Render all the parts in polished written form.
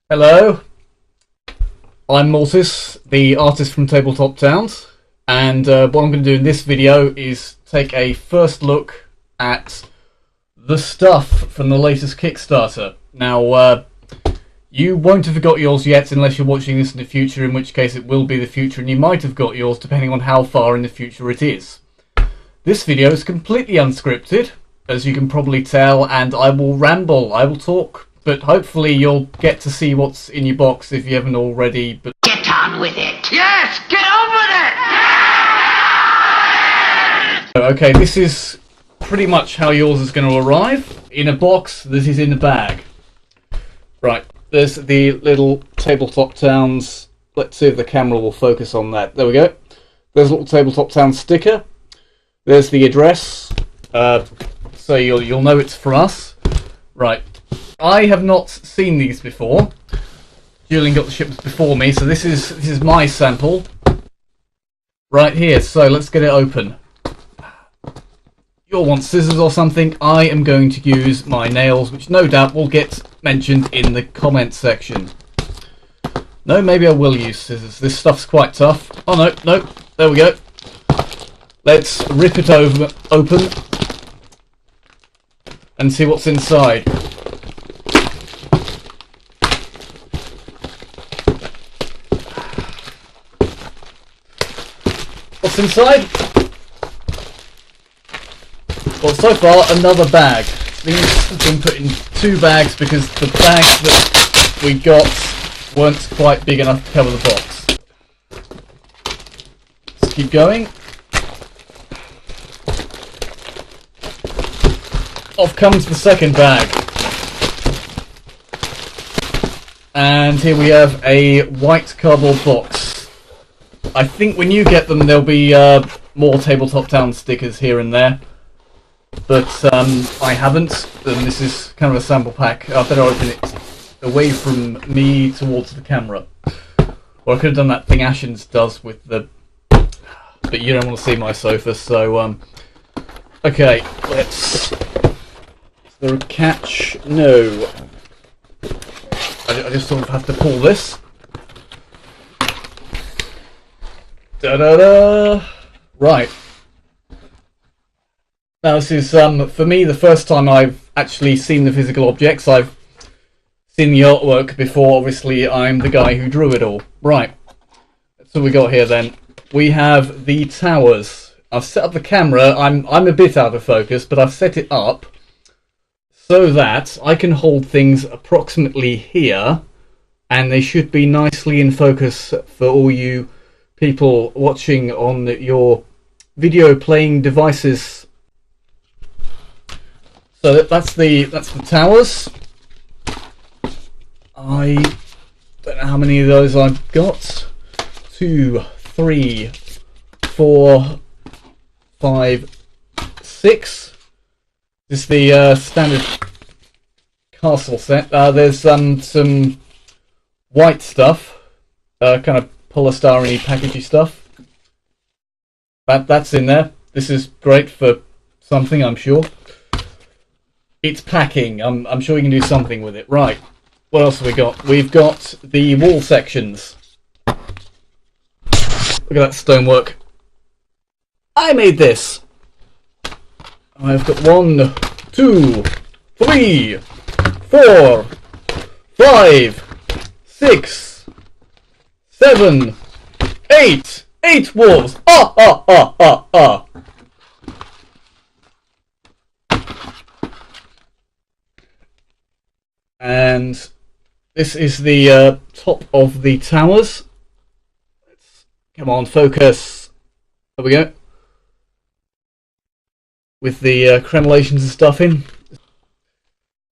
Hello, I'm Mortis, the artist from Tabletop Towns, and what I'm going to do in this video is take a first look at the stuff from the latest Kickstarter. Now, you won't have got yours yet unless you're watching this in the future, in which case it will be the future, and you might have got yours depending on how far in the future it is. This video is completely unscripted, as you can probably tell, and I will ramble, I will talk. But hopefully you'll get to see what's in your box if you haven't already. But get on with it! Yes! Get on with it! okay, this is pretty much how yours is going to arrive. In a box that is in a bag. Right, there's the little Tabletop Towns. Let's see if the camera will focus on that. There we go. There's a little Tabletop Towns sticker. There's the address. So you'll know it's for us. Right. I have not seen these before. Julian got the shipments before me, so this is my sample right here. So let's get it open. You'll want scissors or something. I am going to use my nails, which no doubt will get mentioned in the comments section. No, maybe I will use scissors. This stuff's quite tough. Oh no, there we go. Let's rip it open and see what's inside. What's inside? Well, so far, another bag. These have been put in two bags because the bags that we got weren't quite big enough to cover the box. Let's keep going. Off comes the second bag. And here we have a white cardboard box. I think when you get them, there'll be more Tabletop Town stickers here and there. But I haven't, and this is kind of a sample pack. I better open it away from me towards the camera. Or I could have done that thing Ashens does with the... But you don't want to see my sofa, so... Okay, let's... Is there a catch? No. I just sort of have to pull this. Da-da-da! Right. Now this is, for me, the first time I've actually seen the physical objects. I've seen the artwork before. Obviously, I'm the guy who drew it all. Right. So we got here then. We have the towers. I've set up the camera. I'm a bit out of focus, but I've set it up so that I can hold things approximately here, and they should be nicely in focus for all you people watching on your video playing devices. So that's the towers. I don't know how many of those I've got. 2, 3, 4, 5, 6. This is the standard castle set. There's some white stuff, kind of polystyrene packagey stuff. That's in there. This is great for something, I'm sure. It's packing. I'm sure you can do something with it. Right. What else have we got? We've got the wall sections. Look at that stonework. I made this. I've got 1, 2, 3, 4, 5, 6, 7, 8. 8 walls. And this is the top of the towers. Come on, focus. There we go. With the crenellations and stuff in.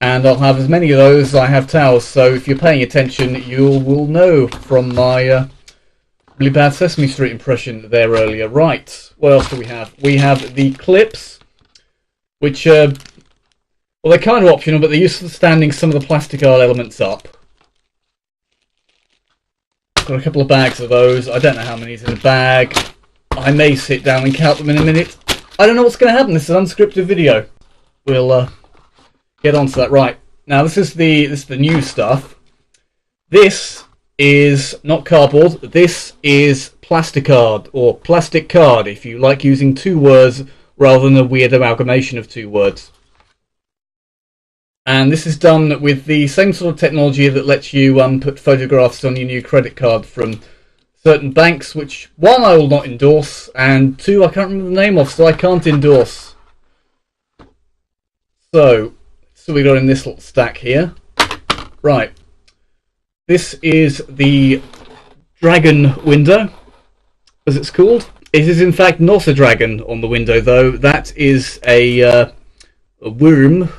And I'll have as many of those as I have towers, so if you're paying attention, you will know from my really bad Sesame Street impression there earlier. Right, what else do we have? We have the clips, which, well, they're kind of optional, but they're useful for standing some of the plastic art elements up. Got a couple of bags of those. I don't know how many's in a bag. I may sit down and count them in a minute. I don't know what's going to happen. This is an unscripted video. We'll get onto that. Right, now this is the new stuff. This is not cardboard, this is plasticard, or plastic card, if you like using two words rather than a weird amalgamation of two words. And this is done with the same sort of technology that lets you put photographs on your new credit card from certain banks, which, one, I will not endorse, and two, I can't remember the name of, so I can't endorse. So we got in this little stack here. Right. This is the dragon window, as it's called. It is in fact not a dragon on the window, though. That is a worm,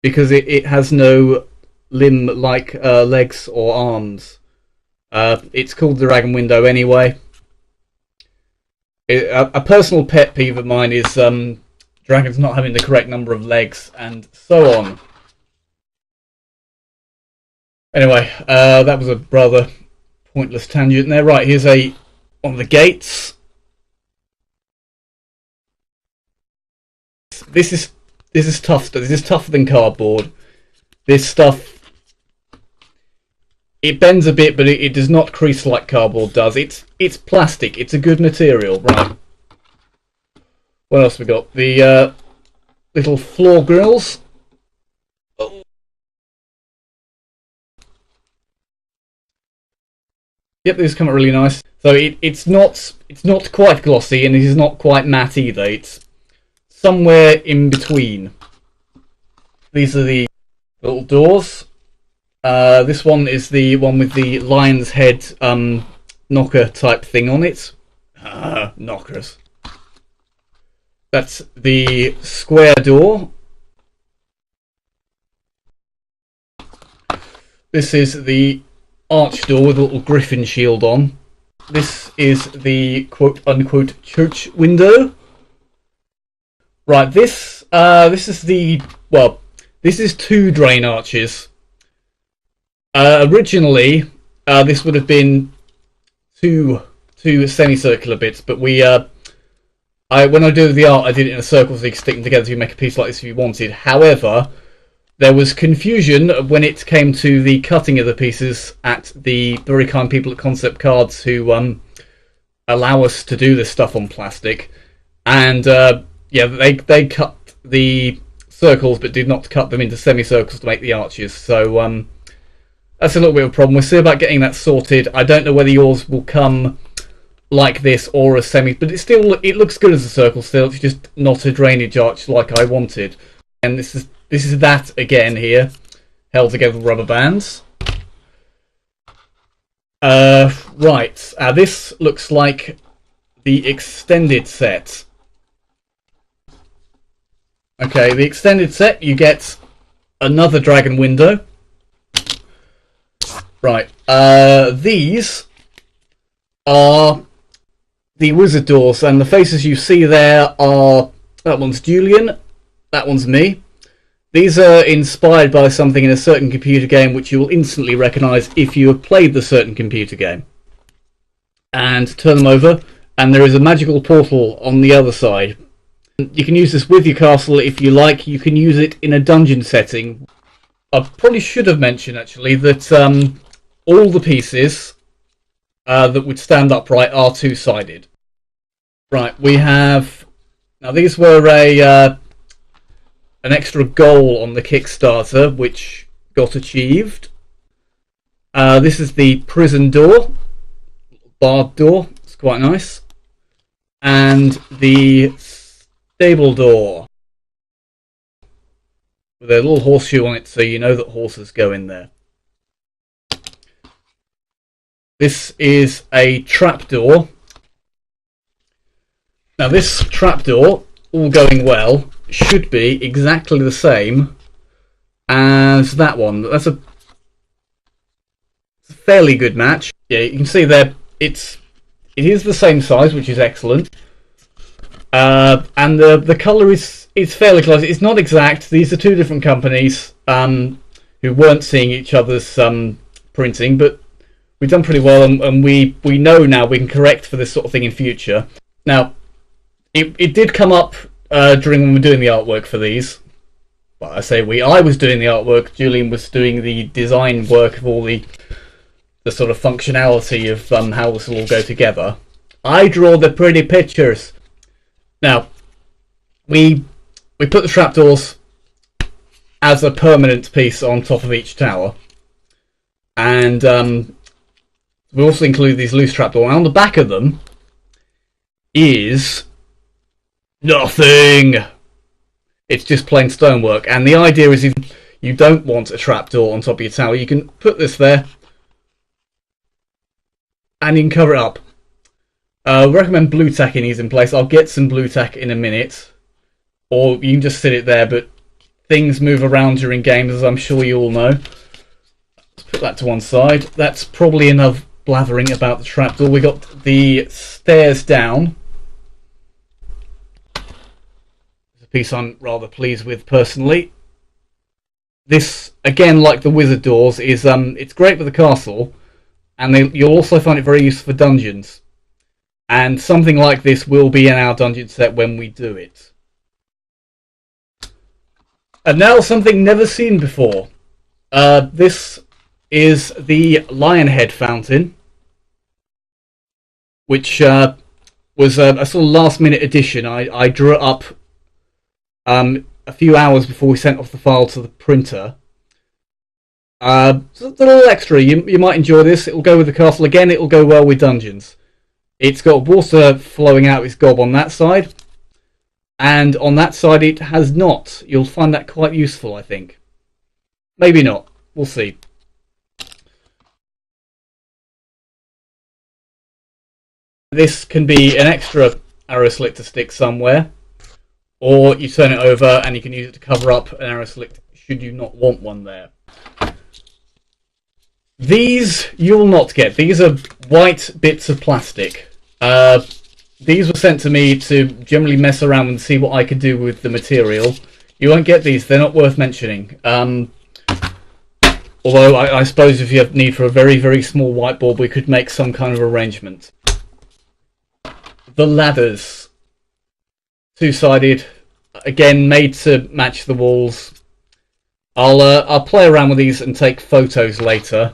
because it has no limb-like legs or arms. It's called the dragon window anyway. A personal pet peeve of mine is dragons not having the correct number of legs, and so on. Anyway, that was a rather pointless tangent there. Right, here's one of the gates. This is tough. This is tougher than cardboard. This stuff, it bends a bit, but it does not crease like cardboard does. It's plastic. It's a good material. Right. What else we got? The little floor grills. Yep, these come out really nice. So it's not quite glossy, and it is not quite matte either. It's somewhere in between. These are the little doors. This one is the one with the lion's head knocker type thing on it. Knockers. That's the square door. This is the arch door with a little griffin shield on. This is the quote-unquote church window. Right, this is the, well, this is two drain arches. Originally, this would have been two semicircular bits, but when I do the art, I did it in a circle so you could stick them together so you make a piece like this if you wanted. However, there was confusion when it came to the cutting of the pieces at the very kind people at Concept Cards who allow us to do this stuff on plastic. And yeah, they cut the circles but did not cut them into semicircles to make the arches. So that's a little bit of a problem. We'll see about getting that sorted. I don't know whether yours will come like this or a semi, but it looks good as a circle still. It's just not a drainage arch like I wanted. And this is that again here, held together with rubber bands. Right, this looks like the extended set. Okay, the extended set, you get another dragon window. Right, these are the wizard doors, and the faces you see there are, that one's Julian, that one's me. These are inspired by something in a certain computer game which you will instantly recognise if you have played the certain computer game. And turn them over, and there is a magical portal on the other side. You can use this with your castle if you like. You can use it in a dungeon setting. I probably should have mentioned actually that all the pieces that would stand upright are two-sided. Right, we have, now these were an extra goal on the Kickstarter which got achieved. This is the prison door, barred door, it's quite nice, and the stable door with a little horseshoe on it so you know that horses go in there. This is a trapdoor. Now this trapdoor, all going well, should be exactly the same as that one. That's a fairly good match. Yeah, you can see there it is the same size, which is excellent. And the colour is fairly close. It's not exact. These are two different companies who weren't seeing each other's printing, but we've done pretty well, and we know now we can correct for this sort of thing in future. Now, it did come up during when we were doing the artwork for these. well, I was doing the artwork. Julian was doing the design work of all the sort of functionality of how this will all go together. I draw the pretty pictures. Now, we put the trapdoors as a permanent piece on top of each tower, and we also include these loose trapdoors. And on the back of them is nothing. It's just plain stonework, and the idea is if you don't want a trapdoor on top of your tower, you can put this there and you can cover it up. Recommend blue tacking these in place. I'll get some blue tack in a minute, or you can just sit it there, but things move around during games, as I'm sure you all know. Let's put that to one side. That's probably enough blathering about the trapdoor. We got the stairs down. It's a piece I'm rather pleased with personally. This, again, like the wizard doors, is it's great for the castle, and you'll also find it very useful for dungeons. And something like this will be in our dungeon set when we do it. And now something never seen before. This is the Lionhead fountain, which was a sort of last-minute addition. I drew it up a few hours before we sent off the file to the printer. It's a little extra. You might enjoy this. It'll go with the castle. Again, it'll go well with dungeons. It's got water flowing out of its gob on that side, and on that side it has not. You'll find that quite useful, I think. Maybe not. We'll see. This can be an extra arrow slit to stick somewhere, or you turn it over and you can use it to cover up an arrow slit should you not want one there. These you'll not get. These are white bits of plastic. These were sent to me to generally mess around and see what I could do with the material. You won't get these. They're not worth mentioning. Although I suppose if you have need for a very, very small whiteboard, we could make some kind of arrangement. The ladders. Two-sided. Again, made to match the walls. I'll play around with these and take photos later.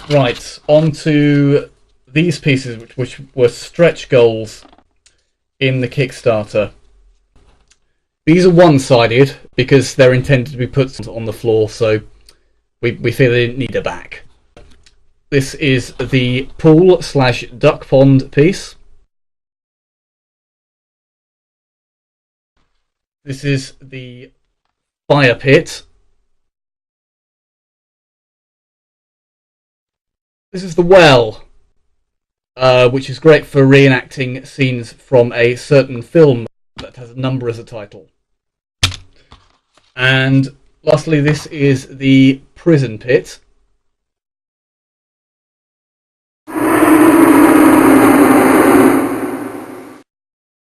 Right, on to these pieces, which were stretch goals in the Kickstarter. These are one-sided because they're intended to be put on the floor, so we feel they didn't need a back. This is the pool/duck pond piece. This is the fire pit. This is the well, which is great for reenacting scenes from a certain film that has a number as a title. And lastly, this is the prison pit.